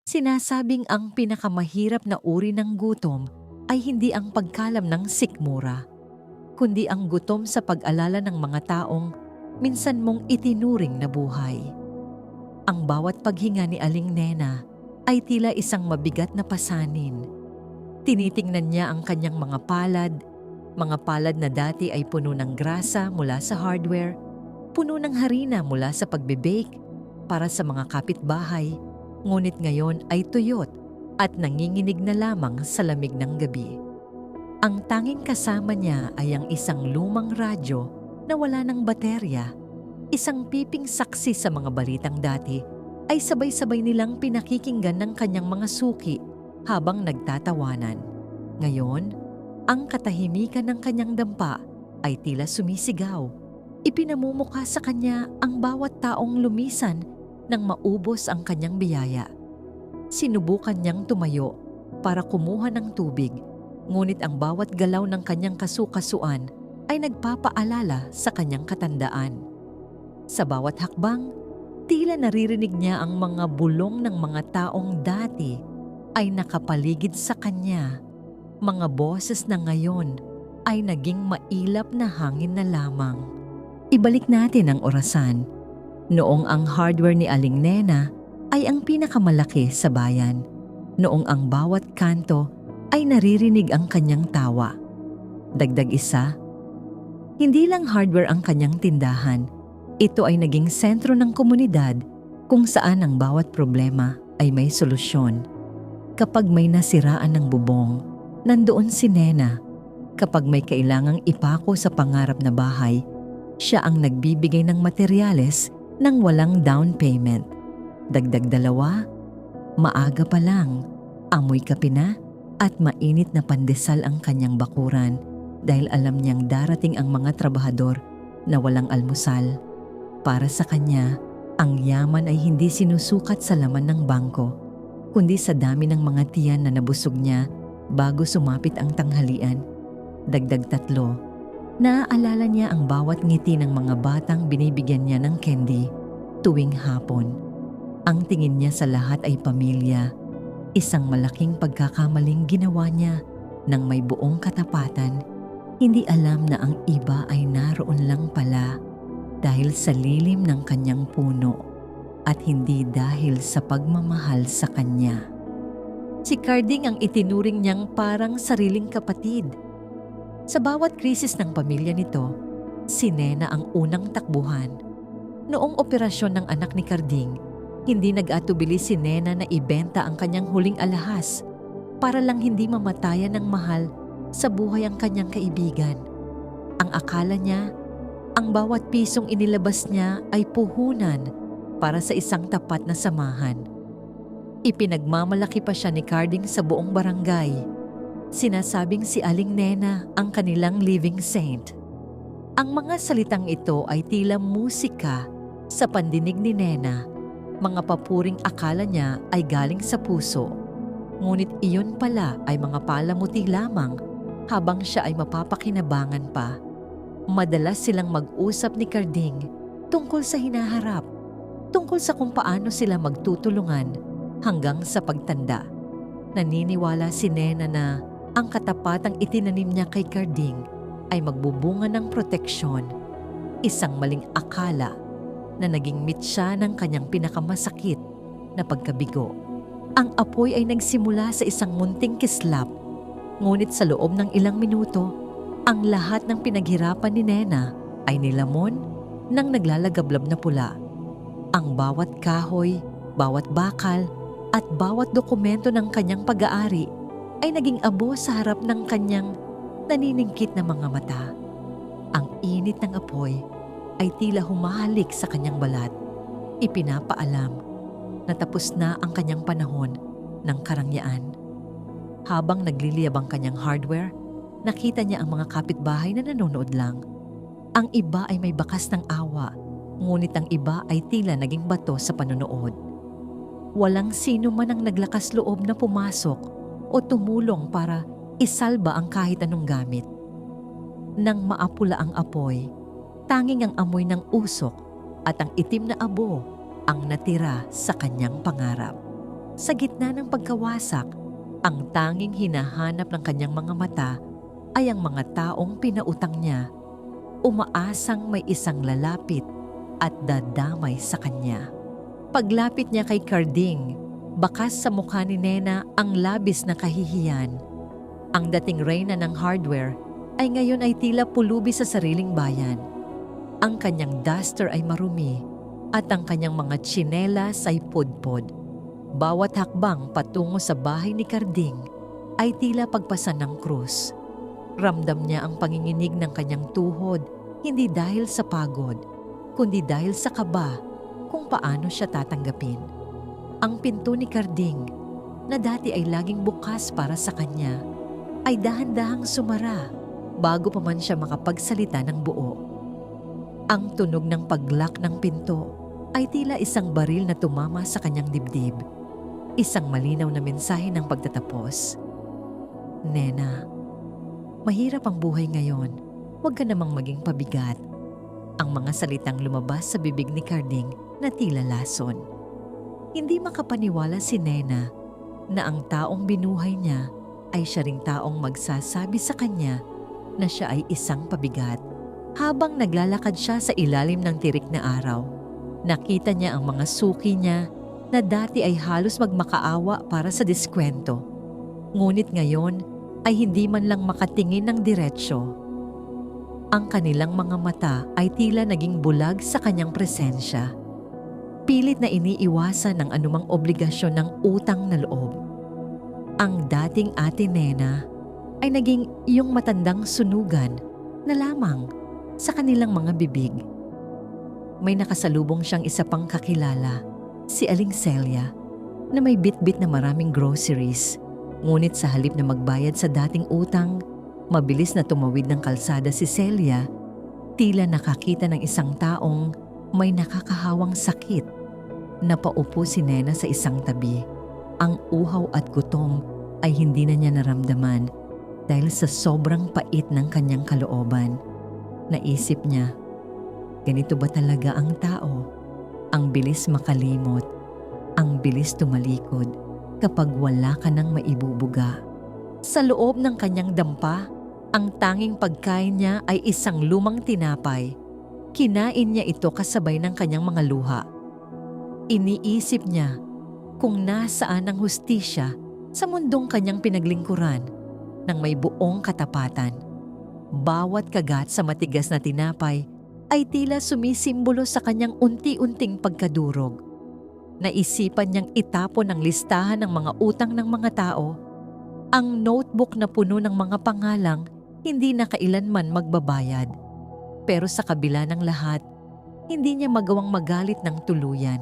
Sinasabing ang pinakamahirap na uri ng gutom ay hindi ang pagkalam ng sikmura, kundi ang gutom sa pag-alala ng mga taong minsan mong itinuring na buhay. Ang bawat paghinga ni Aling Nena ay tila isang mabigat na pasanin. Tinitingnan niya ang kanyang mga palad na dati ay puno ng grasa mula sa hardware, puno ng harina mula sa pagbe-bake para sa mga kapitbahay, ngunit ngayon ay tuyot at nanginginig na lamang sa lamig ng gabi. Ang tanging kasama niya ay ang isang lumang radyo na wala ng baterya. Isang piping saksi sa mga balitang dati ay sabay-sabay nilang pinakikinggan ng kanyang mga suki habang nagtatawanan. Ngayon, ang katahimikan ng kanyang dampa ay tila sumisigaw. Ipinamumukha sa kanya ang bawat taong lumisan nang maubos ang kanyang biyaya. Sinubukan niyang tumayo para kumuha ng tubig, ngunit ang bawat galaw ng kanyang kasukasuan ay nagpapaalala sa kanyang katandaan. Sa bawat hakbang, tila naririnig niya ang mga bulong ng mga taong dati ay nakapaligid sa kanya. Mga boses na ngayon ay naging mailap na hangin na lamang. Ibalik natin ang orasan. Noong ang hardware ni Aling Nena ay ang pinakamalaki sa bayan. Noong ang bawat kanto ay naririnig ang kanyang tawa. Dagdag isa, hindi lang hardware ang kanyang tindahan. Ito ay naging sentro ng komunidad kung saan ang bawat problema ay may solusyon. Kapag may nasiraan ng bubong, nandoon si Nena. Kapag may kailangang ipako sa pangarap na bahay, siya ang nagbibigay ng materyales nang walang down payment. Dagdag dalawa, maaga pa lang, amoy kape na at mainit na pandesal ang kanyang bakuran dahil alam niyang darating ang mga trabahador na walang almusal. Para sa kanya, ang yaman ay hindi sinusukat sa laman ng bangko, kundi sa dami ng mga tiyan na nabusog niya bago sumapit ang tanghalian. Dagdag tatlo, naaalala niya ang bawat ngiti ng mga batang binibigyan niya ng candy tuwing hapon. Ang tingin niya sa lahat ay pamilya. Isang malaking pagkakamaling ginawa niya nang may buong katapatan. Hindi alam na ang iba ay naroon lang pala dahil sa lilim ng kanyang puno at hindi dahil sa pagmamahal sa kanya. Si Carding ang itinuring niyang parang sariling kapatid. Sa bawat krisis ng pamilya nito, si Nena ang unang takbuhan. Noong operasyon ng anak ni Carding, hindi nag-atubili si Nena na ibenta ang kanyang huling alahas para lang hindi mamatayan ng mahal sa buhay ang kanyang kaibigan. Ang akala niya, ang bawat pisong inilabas niya ay puhunan para sa isang tapat na samahan. Ipinagmamalaki pa siya ni Carding sa buong barangay. Sinasabing si Aling Nena ang kanilang living saint. Ang mga salitang ito ay tila musika sa pandinig ni Nena. Mga papuring akala niya ay galing sa puso. Ngunit iyon pala ay mga palamuti lamang habang siya ay mapapakinabangan pa. Madalas silang mag-usap ni Carding tungkol sa hinaharap, tungkol sa kung paano sila magtutulungan hanggang sa pagtanda. Naniniwala si Nena na ang katapatang itinanim niya kay Carding ay magbubunga ng proteksyon. Isang maling akala na naging mitsa ng kanyang pinakamasakit na pagkabigo. Ang apoy ay nagsimula sa isang munting kislap, ngunit sa loob ng ilang minuto, ang lahat ng pinaghirapan ni Nena ay nilamon ng naglalagablab na pula. Ang bawat kahoy, bawat bakal, at bawat dokumento ng kanyang pag-aari ay naging abo sa harap ng kanyang naniningkit na mga mata. Ang init ng apoy ay tila humahalik sa kanyang balat. Ipinapaalam na tapos na ang kanyang panahon ng karangyaan. Habang nagliliyab ang kanyang hardware, nakita niya ang mga kapitbahay na nanonood lang. Ang iba ay may bakas ng awa, ngunit ang iba ay tila naging bato sa panonood. Walang sino man ang naglakas loob na pumasok o tumulong para isalba ang kahit anong gamit. Nang maapula ang apoy, tanging ang amoy ng usok at ang itim na abo ang natira sa kanyang pangarap. Sa gitna ng pagkawasak, ang tanging hinahanap ng kanyang mga mata ay ang mga taong pinautang niya, umaasang may isang lalapit at dadamay sa kanya. Paglapit niya kay Carding, bakas sa mukha ni Nena ang labis na kahihiyan. Ang dating reyna ng hardware ay ngayon ay tila pulubi sa sariling bayan. Ang kanyang duster ay marumi at ang kanyang mga tsinelas ay pudpod. Bawat hakbang patungo sa bahay ni Carding ay tila pagpasan ng krus. Ramdam niya ang panginginig ng kanyang tuhod, hindi dahil sa pagod, kundi dahil sa kaba kung paano siya tatanggapin. Ang pinto ni Carding, na dati ay laging bukas para sa kanya, ay dahan-dahang sumara bago pa man siya makapagsalita ng buo. Ang tunog ng pag-lock ng pinto ay tila isang baril na tumama sa kanyang dibdib. Isang malinaw na mensahe ng pagtatapos. Nena, mahirap ang buhay ngayon. Huwag ka namang maging pabigat. Ang mga salitang lumabas sa bibig ni Carding na tila lason. Hindi makapaniwala si Nena na ang taong binuhay niya ay siya ring taong magsasabi sa kanya na siya ay isang pabigat. Habang naglalakad siya sa ilalim ng tirik na araw, nakita niya ang mga suki niya na dati ay halos magmakaawa para sa diskwento. Ngunit ngayon ay hindi man lang makatingin ng diretsyo. Ang kanilang mga mata ay tila naging bulag sa kanyang presensya. Pilit na iniiwasan ng anumang obligasyon ng utang na loob. Ang dating ate Nena ay naging iyong matandang sunugan na lamang sa kanilang mga bibig. May nakasalubong siyang isa pang kakilala, si Aling Celia, na may bit-bit na maraming groceries. Ngunit sa halip na magbayad sa dating utang, mabilis na tumawid ng kalsada si Celia, tila nakakita ng isang taong may nakakahawang sakit. Napaupo si Nena sa isang tabi. Ang uhaw at gutom ay hindi na niya naramdaman dahil sa sobrang pait ng kanyang kalooban. Naisip niya, ganito ba talaga ang tao? Ang bilis makalimot, ang bilis tumalikod kapag wala ka nang maibubuga. Sa loob ng kanyang dampa, ang tanging pagkain niya ay isang lumang tinapay. Kinain niya ito kasabay ng kanyang mga luha. Iniisip niya kung nasaan ang hustisya sa mundong kanyang pinaglingkuran ng may buong katapatan. Bawat kagat sa matigas na tinapay ay tila sumisimbolo sa kanyang unti-unting pagkadurog. Naisipan niyang itapon ang listahan ng mga utang ng mga tao. Ang notebook na puno ng mga pangalang hindi na kailanman magbabayad. Pero sa kabila ng lahat, hindi niya magawang magalit ng tuluyan.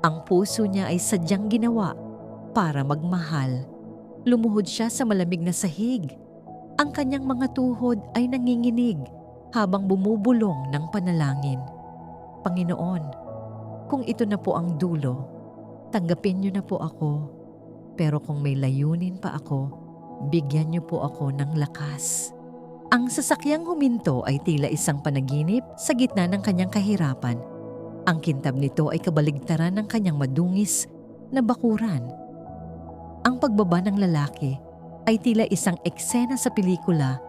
Ang puso niya ay sadyang ginawa para magmahal. Lumuhod siya sa malamig na sahig. Ang kanyang mga tuhod ay nanginginig habang bumubulong ng panalangin. Panginoon, kung ito na po ang dulo, tanggapin niyo na po ako. Pero kung may layunin pa ako, bigyan niyo po ako ng lakas. Ang sasakyang huminto ay tila isang panaginip sa gitna ng kanyang kahirapan. Ang kintab nito ay kabaligtaran ng kanyang madungis na bakuran. Ang pagbaba ng lalaki ay tila isang eksena sa pelikula.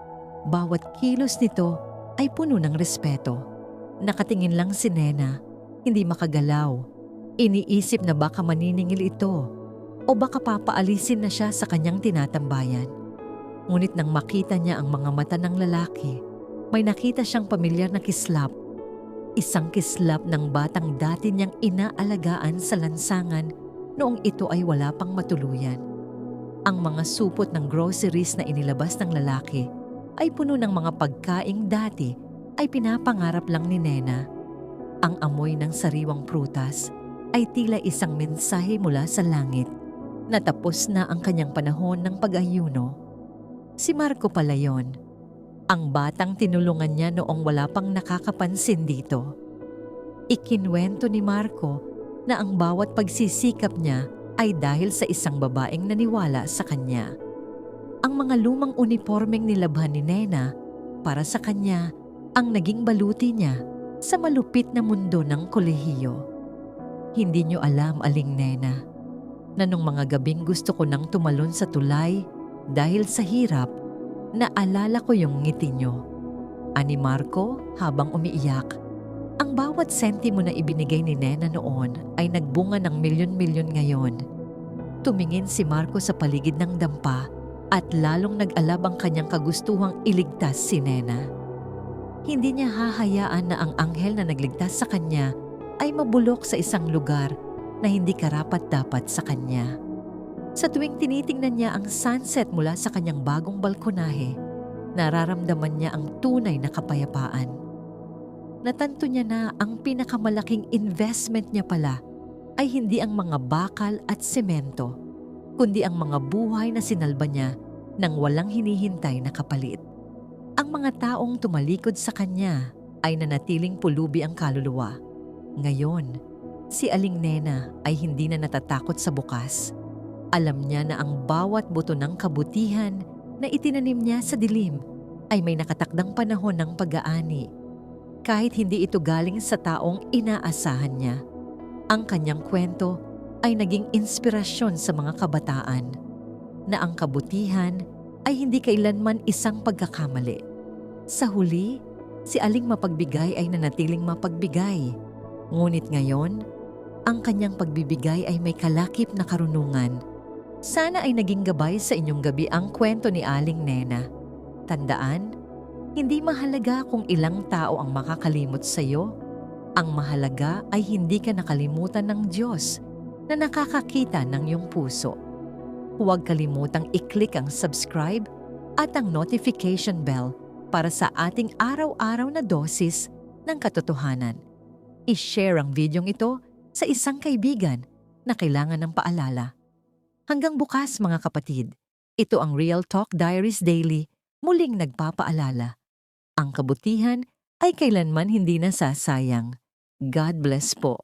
Bawat kilos nito ay puno ng respeto. Nakatingin lang si Nena, hindi makagalaw. Iniisip na baka maniningil ito o baka papaalisin na siya sa kanyang tinatambayan. Ngunit nang makita niya ang mga mata ng lalaki, may nakita siyang pamilyar na kislap. Isang kislap ng batang dati niyang inaalagaan sa lansangan noong ito ay wala pang matuluyan. Ang mga supot ng groceries na inilabas ng lalaki ay puno ng mga pagkaing dati ay pinapangarap lang ni Nena. Ang amoy ng sariwang prutas ay tila isang mensahe mula sa langit. Natapos na ang kanyang panahon ng pag-ayuno. Si Marco pala yon, ang batang tinulungan niya noong wala pang nakakapansin dito. Ikinwento ni Marco na ang bawat pagsisikap niya ay dahil sa isang babaeng naniwala sa kanya. Ang mga lumang unipormeng nilabhan ni Nena para sa kanya ang naging baluti niya sa malupit na mundo ng kolehiyo. Hindi niyo alam, Aling Nena. na nung mga gabing gusto ko nang tumalon sa tulay dahil sa hirap, naalala ko yung ngiti niyo. Ani Marco habang umiiyak. Ang bawat sentimo na ibinigay ni Nena noon ay nagbunga ng milyon-milyon ngayon. Tumingin si Marco sa paligid ng dampa at lalong nag-alab ang kanyang kagustuhang iligtas si Nena. Hindi niya hahayaan na ang anghel na nagligtas sa kanya ay mabulok sa isang lugar na hindi karapat-dapat sa kanya. Sa tuwing tinitingnan niya ang sunset mula sa kanyang bagong balkonahe, nararamdaman niya ang tunay na kapayapaan. Natanto niya na ang pinakamalaking investment niya pala ay hindi ang mga bakal at semento, kundi ang mga buhay na sinalba niya nang walang hinihintay na kapalit. Ang mga taong tumalikod sa kanya ay nanatiling pulubi ang kaluluwa. Ngayon, si Aling Nena ay hindi na natatakot sa bukas. Alam niya na ang bawat buto ng kabutihan na itinanim niya sa dilim ay may nakatakdang panahon ng pag-aani. Kahit hindi ito galing sa taong inaasahan niya, ang kanyang kwento ay naging inspirasyon sa mga kabataan na ang kabutihan ay hindi kailanman isang pagkakamali. Sa huli, si Aling Mapagbigay ay nanatiling mapagbigay. Ngunit ngayon, ang kanyang pagbibigay ay may kalakip na karunungan. Sana ay naging gabay sa inyong gabi ang kwento ni Aling Nena. Tandaan, hindi mahalaga kung ilang tao ang makakalimot sa iyo. Ang mahalaga ay hindi ka nakalimutan ng Diyos na nakakakita ng iyong puso. Huwag kalimutang i-click ang subscribe at ang notification bell para sa ating araw-araw na dosis ng katotohanan. I-share ang videong ito sa isang kaibigan na kailangan ng paalala. Hanggang bukas mga kapatid, ito ang Real Talk Diaries Daily, muling nagpapaalala. Ang kabutihan ay kailanman hindi nasasayang. God bless po.